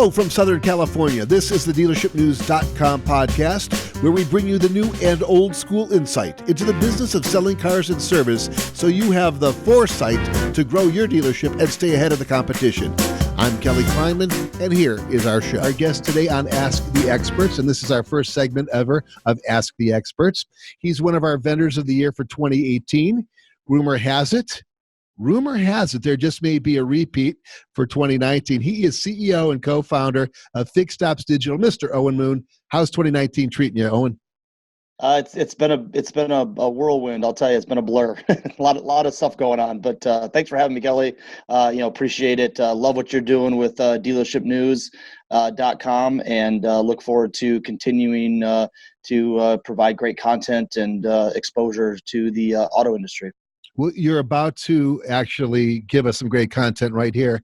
Hello from Southern California. This is the dealershipnews.com podcast, where we bring you the new and old school insight into the business of selling cars and service so you have the foresight to grow your dealership and stay ahead of the competition. I'm Kelly Kleinman, and here is our show. Our guest today on Ask the Experts, and this is our first segment ever of Ask the Experts. He's one of our vendors of the year for 2018. Rumor has it there just may be a repeat for 2019. He is CEO and co-founder of FixedOps Digital, Mr. Owen Moon. How's 2019 treating you, Owen? It's been a whirlwind. I'll tell you, it's been a blur. a lot of stuff going on. But thanks for having me, Kelly. Appreciate it. Love what you're doing with dealershipnews.com, and look forward to continuing to provide great content and exposure to the auto industry. Well, you're about to actually give us some great content right here.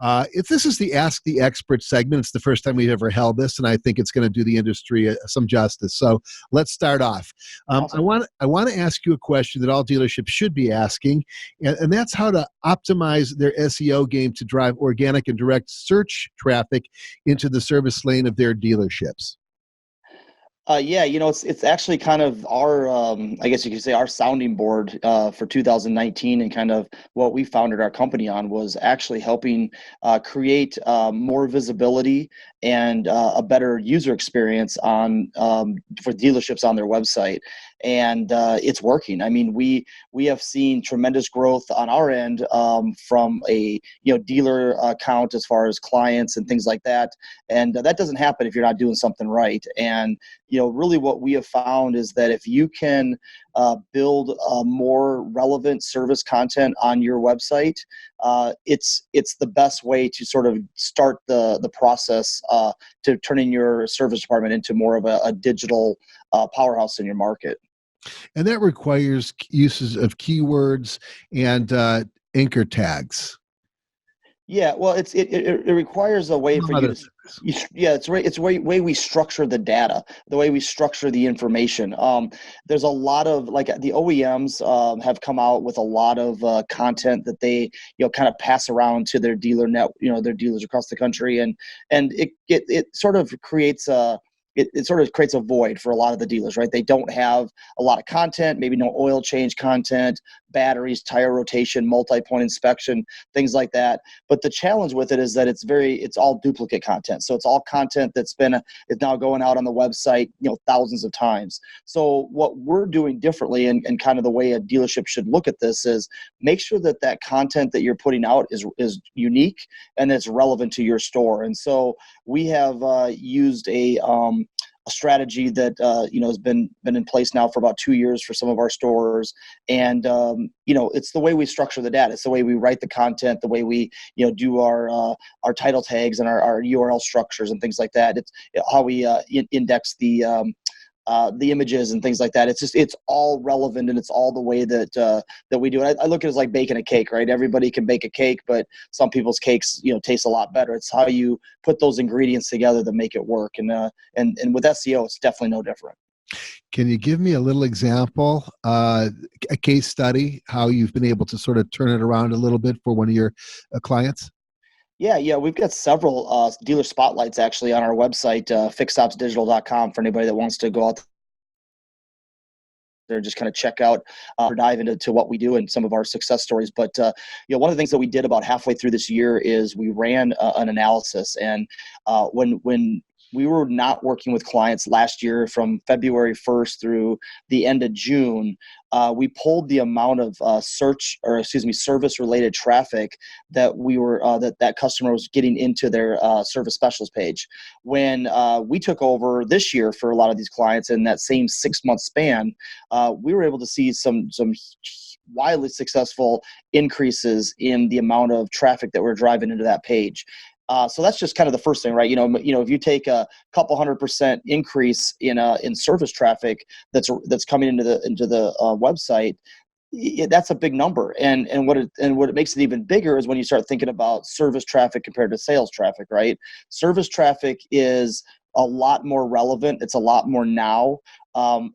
If this is the Ask the Expert segment, it's the first time we've ever held this, and I think it's going to do the industry some justice. So let's start off. Awesome. I want to ask you a question that all dealerships should be asking, and that's how to optimize their SEO game to drive organic and direct search traffic into the service lane of their dealerships. It's actually kind of our, I guess you could say, our sounding board for 2019, and kind of what we founded our company on was actually helping create more visibility and a better user experience for dealerships on their website. And it's working. I mean, we have seen tremendous growth on our end from a dealer account as far as clients and things like that. And that doesn't happen if you're not doing something right. And really what we have found is that if you can build more relevant service content on your website, it's the best way to sort of start the process to turning your service department into more of a digital powerhouse in your market. And that requires uses of keywords and anchor tags. Yeah, well, it requires a way for you to. It's the way we structure the data, the way we structure the information. There's a lot of, like, the OEMs have come out with a lot of content that they kind of pass around to their dealer net, their dealers across the country, and it sort of creates a. It sort of creates a void for a lot of the dealers, right? They don't have a lot of content, maybe no oil change content, batteries, tire rotation, multi-point inspection, things like that. But the challenge with it is that it's all duplicate content. So it's all content is now going out on the website, thousands of times. So what we're doing differently, and kind of the way a dealership should look at this, is make sure that content that you're putting out is unique and it's relevant to your store. And so we have used a strategy that has been in place now for about 2 years for some of our stores, and it's the way we structure the data. It's the way we write the content, the way we do our title tags and our URL structures and things like that. It's how we index the images and things like that. It's all relevant, and it's all the way that we do it. I look at it as like baking a cake, right? Everybody can bake a cake, but some people's cakes, taste a lot better. It's how you put those ingredients together that make it work. And with SEO, it's definitely no different. Can you give me a little example, a case study, how you've been able to sort of turn it around a little bit for one of your clients? Yeah, we've got several dealer spotlights actually on our website, FixedOpsDigital.com, for anybody that wants to go out there, just kind of check out or dive into what we do and some of our success stories. But one of the things that we did about halfway through this year is we ran an analysis, and when we were not working with clients last year from February 1st through the end of June, we pulled the amount of service-related traffic that we were that customer was getting into their service specialist page. When we took over this year for a lot of these clients in that same 6-month span, we were able to see some wildly successful increases in the amount of traffic that we're driving into that page. So that's just kind of the first thing, right? If you take a couple 100% increase in service traffic that's coming into the website, that's a big number. And what it makes it even bigger is when you start thinking about service traffic compared to sales traffic, right? Service traffic is a lot more relevant. It's a lot more now. A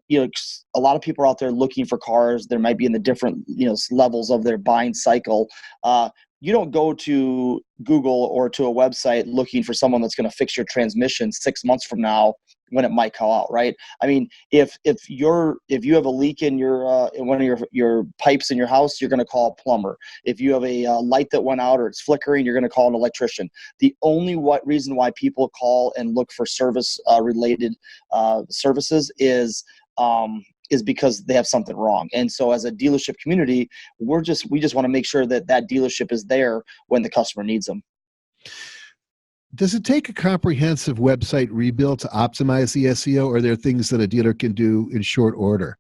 lot of people are out there looking for cars. There might be in the different levels of their buying cycle. you don't go to Google or to a website looking for someone that's going to fix your transmission 6 months from now when it might call out, right? I mean, if you have a leak in your in one of your pipes in your house, you're going to call a plumber. If you have a light that went out or it's flickering, you're going to call an electrician. The only reason why people call and look for service related services is because they have something wrong. And so as a dealership community, we just want to make sure that dealership is there when the customer needs them. Does it take a comprehensive website rebuild to optimize the SEO, or are there things that a dealer can do in short order?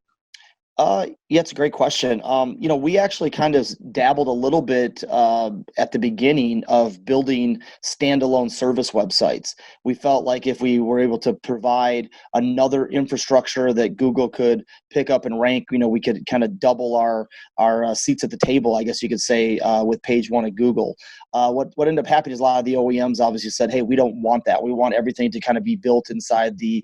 Yeah, it's a great question. We actually kind of dabbled a little bit at the beginning of building standalone service websites. We felt like if we were able to provide another infrastructure that Google could pick up and rank, we could kind of double our seats at the table, I guess you could say, with page one of Google. What ended up happening is a lot of the OEMs obviously said, hey, we don't want that. We want everything to kind of be built inside the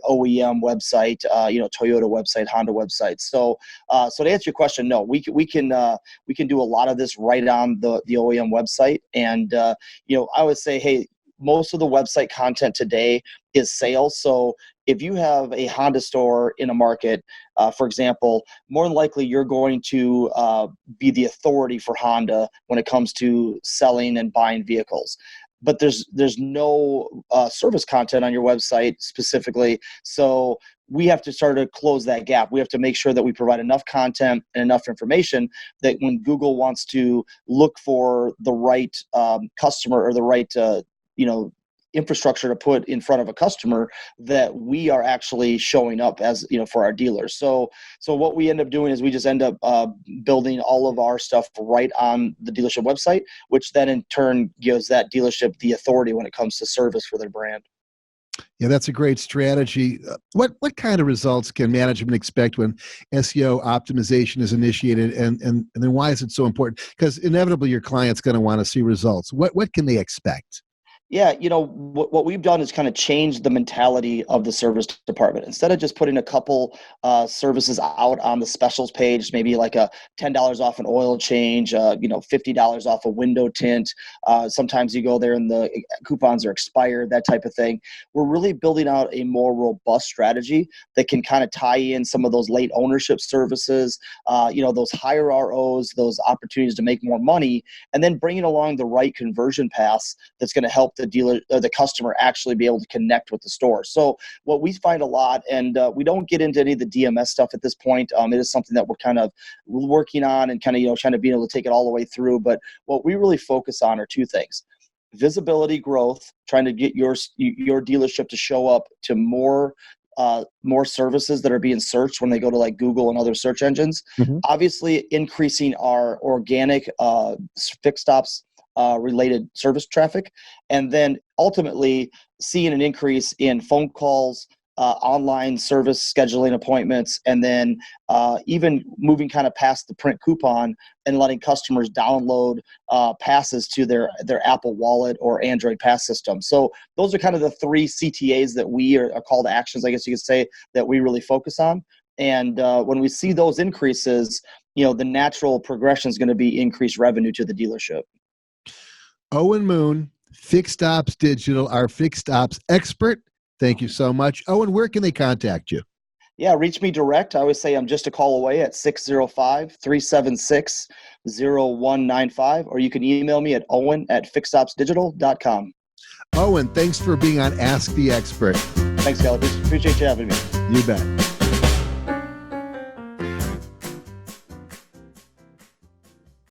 OEM website, Toyota website, Honda website. So to answer your question, no, we can do a lot of this right on the OEM website. And I would say, hey, most of the website content today is sales. So if you have a Honda store in a market, for example, more than likely you're going to be the authority for Honda when it comes to selling and buying vehicles. But there's no service content on your website specifically. So we have to start to close that gap. We have to make sure that we provide enough content and enough information that when Google wants to look for the right customer or the right infrastructure to put in front of a customer, that we are actually showing up as for our dealers. So what we end up doing is we just end up building all of our stuff right on the dealership website, which then in turn gives that dealership the authority when it comes to service for their brand. Yeah, that's a great strategy. What kind of results can management expect when SEO optimization is initiated, and then why is it so important? Because inevitably your client's going to want to see results. What can they expect? Yeah, what we've done is kind of change the mentality of the service department. Instead of just putting a couple services out on the specials page, maybe like a $10 off an oil change, $50 off a window tint. Sometimes you go there and the coupons are expired, that type of thing. We're really building out a more robust strategy that can kind of tie in some of those late ownership services, those higher ROs, those opportunities to make more money, and then bringing along the right conversion paths that's going to help the dealer or the customer actually be able to connect with the store. So what we find a lot, and we don't get into any of the DMS stuff at this point. It is something that we're kind of working on and kind of trying to be able to take it all the way through. But what we really focus on are two things: visibility growth, trying to get your dealership to show up to more services that are being searched when they go to like Google and other search engines. Mm-hmm. Obviously, increasing our organic FixedOps related service traffic, and then ultimately seeing an increase in phone calls, online service scheduling appointments, and then even moving kind of past the print coupon and letting customers download passes to their Apple Wallet or Android Pass system. So those are kind of the three CTAs that we are call to actions, I guess you could say, that we really focus on. And when we see those increases, the natural progression is going to be increased revenue to the dealership. Owen Moon, FixedOps Digital, our FixedOps expert. Thank you so much. Owen, where can they contact you? Yeah, reach me direct. I always say I'm just a call away at 605-376-0195, or you can email me at owen@fixedopsdigital.com. Owen, thanks for being on Ask the Expert. Thanks, Kelly. Appreciate you having me. You bet.